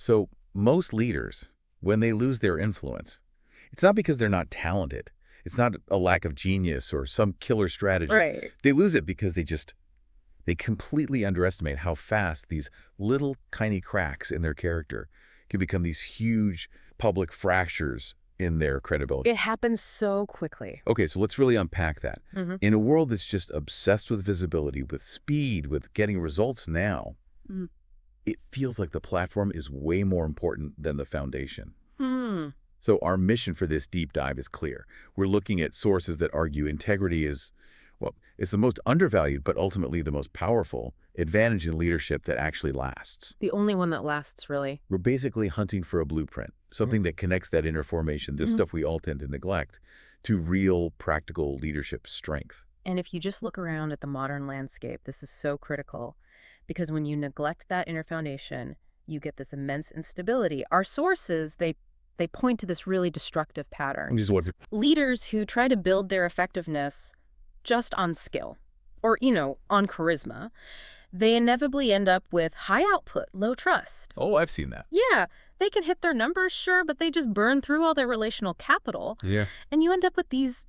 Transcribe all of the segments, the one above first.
So most leaders, when they lose their influence, it's not because they're not talented. It's not a lack of genius or some killer strategy. Right. They lose it because they completely underestimate how fast these little tiny cracks in their character can become these huge public fractures in their credibility. It happens so quickly. Okay, so let's really unpack that. In a world that's just obsessed with visibility, with speed, with getting results now, Mm. it feels like the platform is way more important than the foundation. Hmm. So our mission for this deep dive is clear. We're looking at sources that argue integrity is, well, it's the most undervalued, but ultimately the most powerful advantage in leadership that actually lasts. The only one that lasts, really. We're basically hunting for a blueprint, something that connects that inner formation, this stuff we all tend to neglect, to real practical leadership strength. And if you just look around at the modern landscape, this is so critical. Because when you neglect that inner foundation, you get this immense instability. Our sources, they point to this really destructive pattern. Which is what Leaders who try to build their effectiveness just on skill or, on charisma, they inevitably end up with high output, low trust. Oh, I've seen that. Yeah, they can hit their numbers, sure, but they just burn through all their relational capital. Yeah. And you end up with these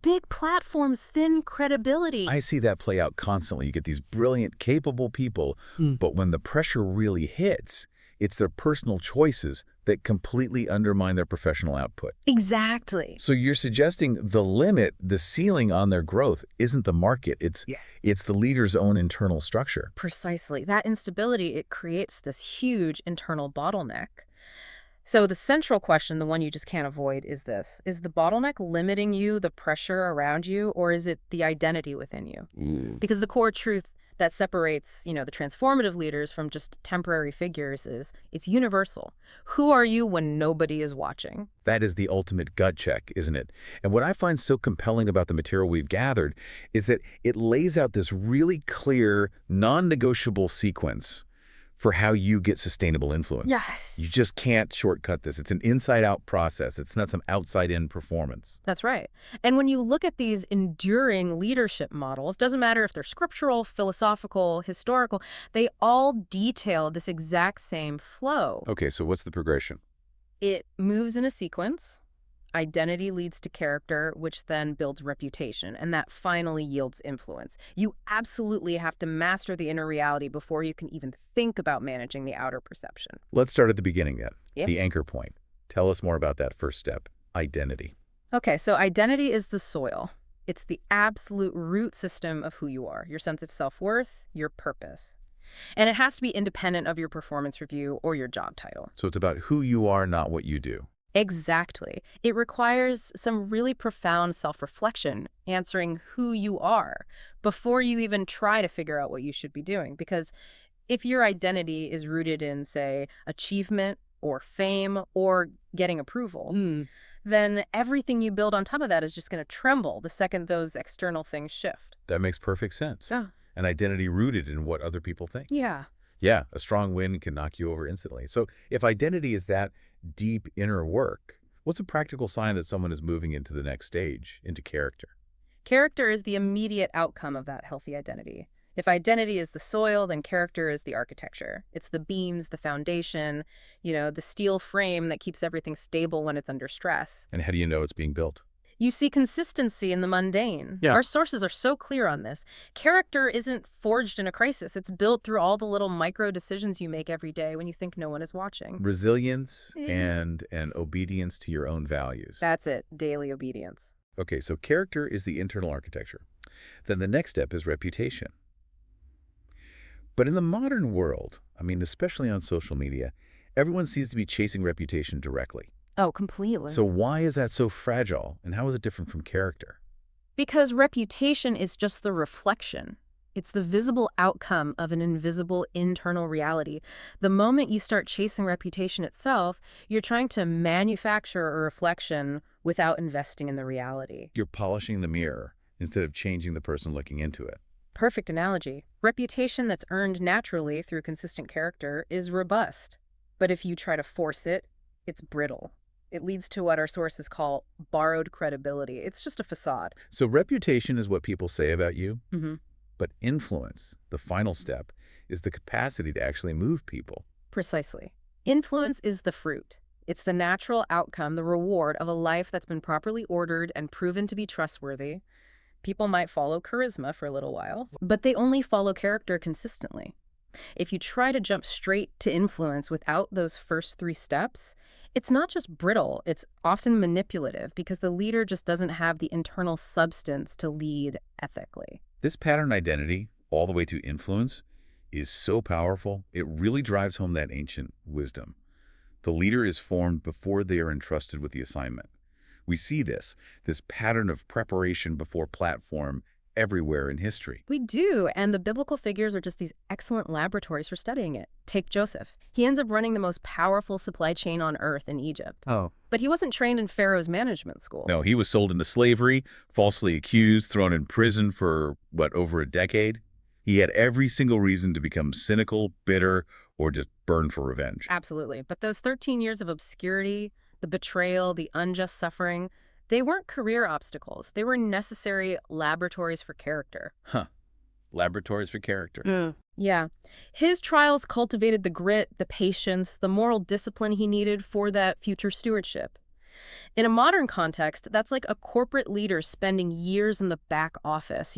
big platforms, thin credibility. I see that play out constantly. You get these brilliant, capable people, but when the pressure really hits, it's their personal choices that completely undermine their professional output. Exactly. So you're suggesting the limit, the ceiling on their growth isn't the market, it's the leader's own internal structure. Precisely. That instability, it creates this huge internal bottleneck. So the central question, the one you just can't avoid, is this. Is the bottleneck limiting you, the pressure around you, or is it the identity within you? Because the core truth that separates, the transformative leaders from just temporary figures is it's universal. Who are you when nobody is watching? That is the ultimate gut check, isn't it? And what I find so compelling about the material we've gathered is that it lays out this really clear, non-negotiable sequence for how you get sustainable influence. Yes. You just can't shortcut this. It's an inside-out process. It's not some outside-in performance. That's right. And when you look at these enduring leadership models, doesn't matter if they're scriptural, philosophical, historical, they all detail this exact same flow. Okay, so what's the progression? It moves in a sequence. Identity leads to character, which then builds reputation, and that finally yields influence. You absolutely have to master the inner reality before you can even think about managing the outer perception. Let's start at the beginning then, Yeah. the anchor point. Tell us more about that first step, identity. Okay, so identity is the soil. It's the absolute root system of who you are, your sense of self-worth, your purpose. And it has to be independent of your performance review or your job title. So it's about who you are, not what you do. Exactly. It requires some really profound self-reflection, answering who you are before you even try to figure out what you should be doing. Because if your identity is rooted in, say, achievement or fame or getting approval, then everything you build on top of that is just going to tremble the second those external things shift. That makes perfect sense. Yeah. An identity rooted in what other people think. Yeah. Yeah, a strong wind can knock you over instantly. So if identity is that deep inner work, what's a practical sign that someone is moving into the next stage, into character? Character is the immediate outcome of that healthy identity. If identity is the soil, then character is the architecture. It's the beams, the foundation, the steel frame that keeps everything stable when it's under stress. And how do you know it's being built? You see consistency in the mundane. Yeah. Our sources are so clear on this. Character isn't forged in a crisis. It's built through all the little micro decisions you make every day when you think no one is watching. Resilience and obedience to your own values. That's it, daily obedience. Okay, so character is the internal architecture. Then the next step is reputation. But in the modern world, especially on social media, everyone seems to be chasing reputation directly. Oh, completely. So why is that so fragile, and how is it different from character? Because reputation is just the reflection. It's the visible outcome of an invisible internal reality. The moment you start chasing reputation itself, you're trying to manufacture a reflection without investing in the reality. You're polishing the mirror instead of changing the person looking into it. Perfect analogy. Reputation that's earned naturally through consistent character is robust. But if you try to force it, it's brittle. It leads to what our sources call borrowed credibility. It's just a facade. So reputation is what people say about you, Mm-hmm. but influence, the final step, is the capacity to actually move people. Precisely. Influence is the fruit. It's the natural outcome, the reward of a life that's been properly ordered and proven to be trustworthy. People might follow charisma for a little while, but they only follow character consistently. If you try to jump straight to influence without those first three steps, it's not just brittle, it's often manipulative because the leader just doesn't have the internal substance to lead ethically. This pattern identity, all the way to influence, is so powerful, it really drives home that ancient wisdom. The leader is formed before they are entrusted with the assignment. We see this pattern of preparation before platform everywhere in history. We do, and the biblical figures are just these excellent laboratories for studying it. Take Joseph. He ends up running the most powerful supply chain on earth in Egypt. Oh. But he wasn't trained in Pharaoh's management school. No, he was sold into slavery, falsely accused, thrown in prison for, over a decade? He had every single reason to become cynical, bitter, or just burn for revenge. Absolutely. But those 13 years of obscurity, the betrayal, the unjust suffering, they weren't career obstacles. They were necessary laboratories for character. Huh. Laboratories for character. Yeah. His trials cultivated the grit, the patience, the moral discipline he needed for that future stewardship. In a modern context, that's like a corporate leader spending years in the back office,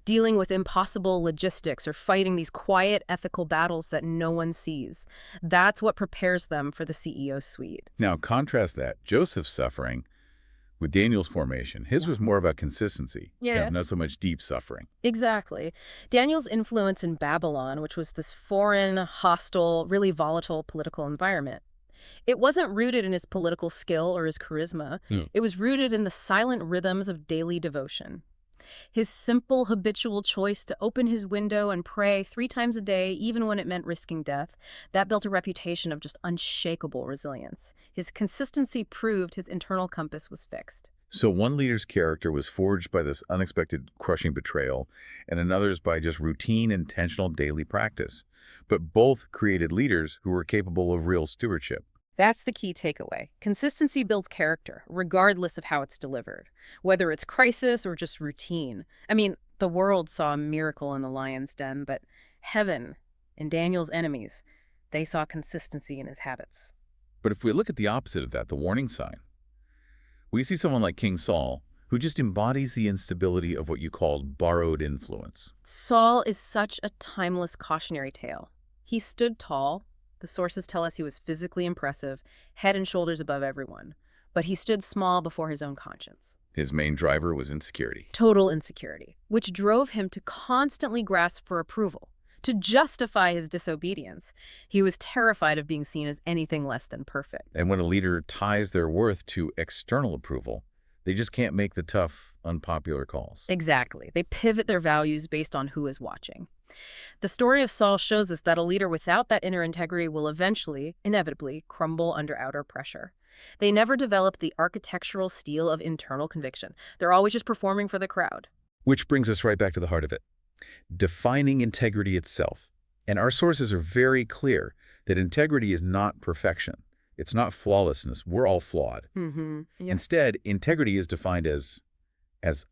dealing with impossible logistics or fighting these quiet ethical battles that no one sees. That's what prepares them for the CEO suite. Now, contrast that. Joseph's suffering with Daniel's formation. His was more about consistency. Yeah. Not so much deep suffering. Exactly. Daniel's influence in Babylon, which was this foreign, hostile, really volatile political environment, it wasn't rooted in his political skill or his charisma. It was rooted in the silent rhythms of daily devotion. His simple, habitual choice to open his window and pray 3 times a day, even when it meant risking death, that built a reputation of just unshakable resilience. His consistency proved his internal compass was fixed. So one leader's character was forged by this unexpected, crushing betrayal, and another's by just routine, intentional daily practice. But both created leaders who were capable of real stewardship. That's the key takeaway. Consistency builds character, regardless of how it's delivered, whether it's crisis or just routine. I mean, the world saw a miracle in the lion's den, but heaven, in Daniel's enemies, they saw consistency in his habits. But if we look at the opposite of that, the warning sign, we see someone like King Saul, who just embodies the instability of what you called borrowed influence. Saul is such a timeless cautionary tale. He stood tall. The sources tell us he was physically impressive, head and shoulders above everyone. But he stood small before his own conscience. His main driver was insecurity. Total insecurity, which drove him to constantly grasp for approval, to justify his disobedience. He was terrified of being seen as anything less than perfect. And when a leader ties their worth to external approval, they just can't make the tough, unpopular calls. Exactly. They pivot their values based on who is watching. The story of Saul shows us that a leader without that inner integrity will eventually, inevitably, crumble under outer pressure. They never develop the architectural steel of internal conviction. They're always just performing for the crowd. Which brings us right back to the heart of it. Defining integrity itself. And our sources are very clear that integrity is not perfection. It's not flawlessness. We're all flawed. Yep. Instead, integrity is defined as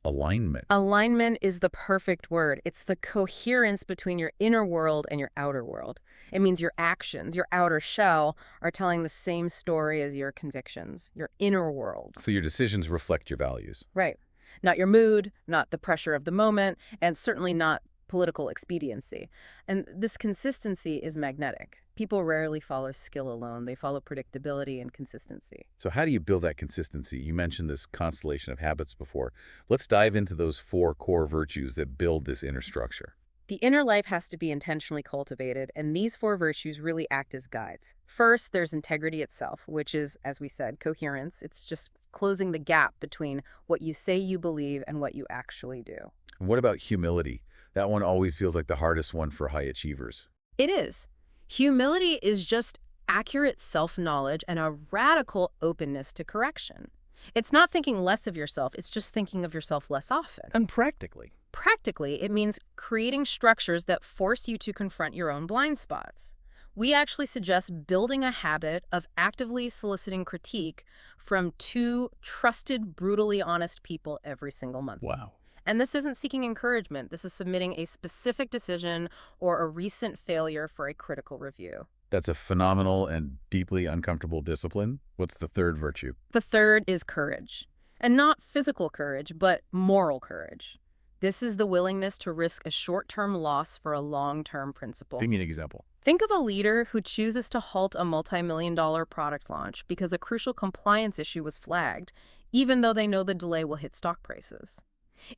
alignment. Alignment is the perfect word. It's the coherence between your inner world and your outer world. It means your actions, your outer shell, are telling the same story as your convictions, your inner world. So your decisions reflect your values. Right. Not your mood, not the pressure of the moment, and certainly not political expediency. And this consistency is magnetic. People rarely follow skill alone. They follow predictability and consistency. So how do you build that consistency? You mentioned this constellation of habits before. Let's dive into those 4 core virtues that build this inner structure. The inner life has to be intentionally cultivated, and these 4 virtues really act as guides. First, there's integrity itself, which is, as we said, coherence. It's just closing the gap between what you say you believe and what you actually do. And what about humility? That one always feels like the hardest one for high achievers. It is. Humility is just accurate self-knowledge and a radical openness to correction. It's not thinking less of yourself, it's just thinking of yourself less often. And practically. Practically, it means creating structures that force you to confront your own blind spots. We actually suggest building a habit of actively soliciting critique from 2 trusted, brutally honest people every single month. Wow. And this isn't seeking encouragement. This is submitting a specific decision or a recent failure for a critical review. That's a phenomenal and deeply uncomfortable discipline. What's the third virtue? The third is courage. And not physical courage, but moral courage. This is the willingness to risk a short-term loss for a long-term Give principle. me an example. Think of a leader who chooses to halt a multi-million-dollar product launch because a crucial compliance issue was flagged, even though they know the delay will hit stock prices.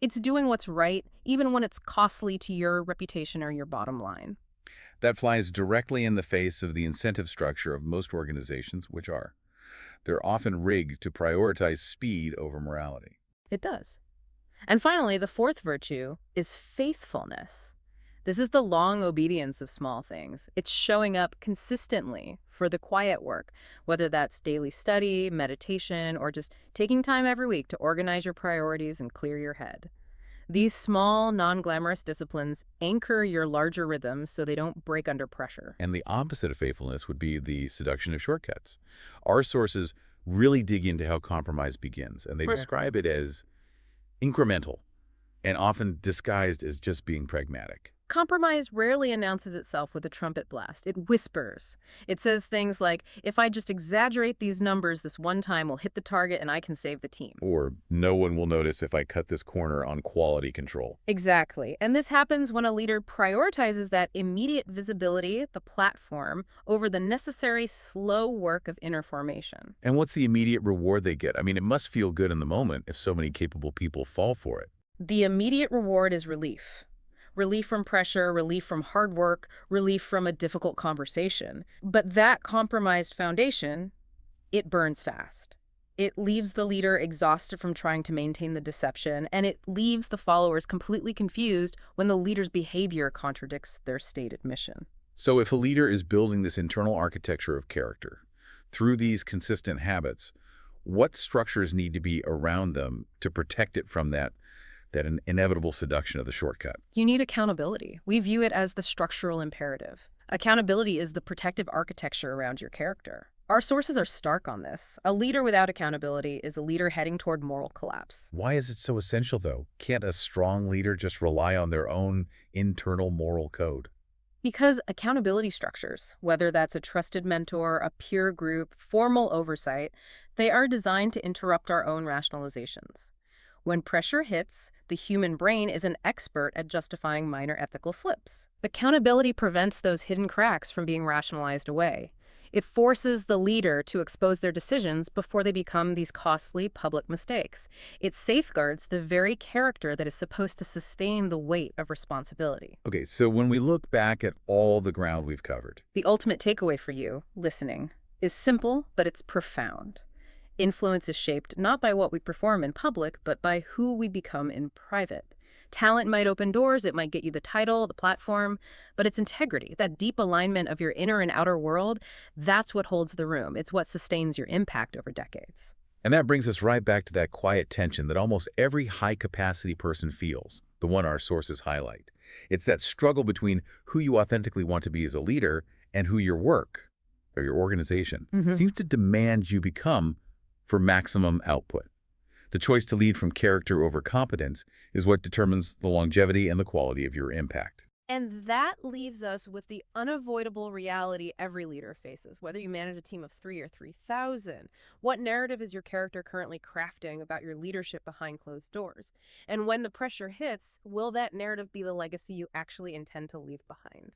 It's doing what's right, even when it's costly to your reputation or your bottom line. That flies directly in the face of the incentive structure of most organizations, which are. They're often rigged to prioritize speed over morality. It does. And finally, the fourth virtue is faithfulness. This is the long obedience of small things. It's showing up consistently for the quiet work, whether that's daily study, meditation, or just taking time every week to organize your priorities and clear your head. These small, non-glamorous disciplines anchor your larger rhythms so they don't break under pressure. And the opposite of faithfulness would be the seduction of shortcuts. Our sources really dig into how compromise begins, and they Right. describe it as incremental and often disguised as just being pragmatic. Compromise rarely announces itself with a trumpet blast. It whispers. It says things like, if I just exaggerate these numbers this one time, we'll hit the target and I can save the team. Or no one will notice if I cut this corner on quality control. Exactly. And this happens when a leader prioritizes that immediate visibility, the platform, over the necessary slow work of inner formation. And what's the immediate reward they get? I mean, it must feel good in the moment if so many capable people fall for it. The immediate reward is relief. Relief from pressure, relief from hard work, relief from a difficult conversation. But that compromised foundation, it burns fast. It leaves the leader exhausted from trying to maintain the deception, and it leaves the followers completely confused when the leader's behavior contradicts their stated mission. So if a leader is building this internal architecture of character through these consistent habits, what structures need to be around them to protect it from that inevitable seduction of the shortcut? You need accountability. We view it as the structural imperative. Accountability is the protective architecture around your character. Our sources are stark on this. A leader without accountability is a leader heading toward moral collapse. Why is it so essential, though? Can't a strong leader just rely on their own internal moral code? Because accountability structures, whether that's a trusted mentor, a peer group, formal oversight, they are designed to interrupt our own rationalizations. When pressure hits, the human brain is an expert at justifying minor ethical slips. Accountability prevents those hidden cracks from being rationalized away. It forces the leader to expose their decisions before they become these costly public mistakes. It safeguards the very character that is supposed to sustain the weight of responsibility. Okay, so when we look back at all the ground we've covered, The ultimate takeaway for you, listening, is simple, but it's profound. Influence is shaped not by what we perform in public, but by who we become in private. Talent might open doors, it might get you the title, the platform, but it's integrity, that deep alignment of your inner and outer world, that's what holds the room. It's what sustains your impact over decades. and that brings us right back to that quiet tension that almost every high-capacity person feels, the one our sources highlight. It's that struggle between who you authentically want to be as a leader and who your work or your organization seems to demand you become for maximum output. The choice to lead from character over competence is what determines the longevity and the quality of your impact. And that leaves us with the unavoidable reality every leader faces, whether you manage a team of 3 or 3,000. What narrative is your character currently crafting about your leadership behind closed doors? And when the pressure hits, will that narrative be the legacy you actually intend to leave behind?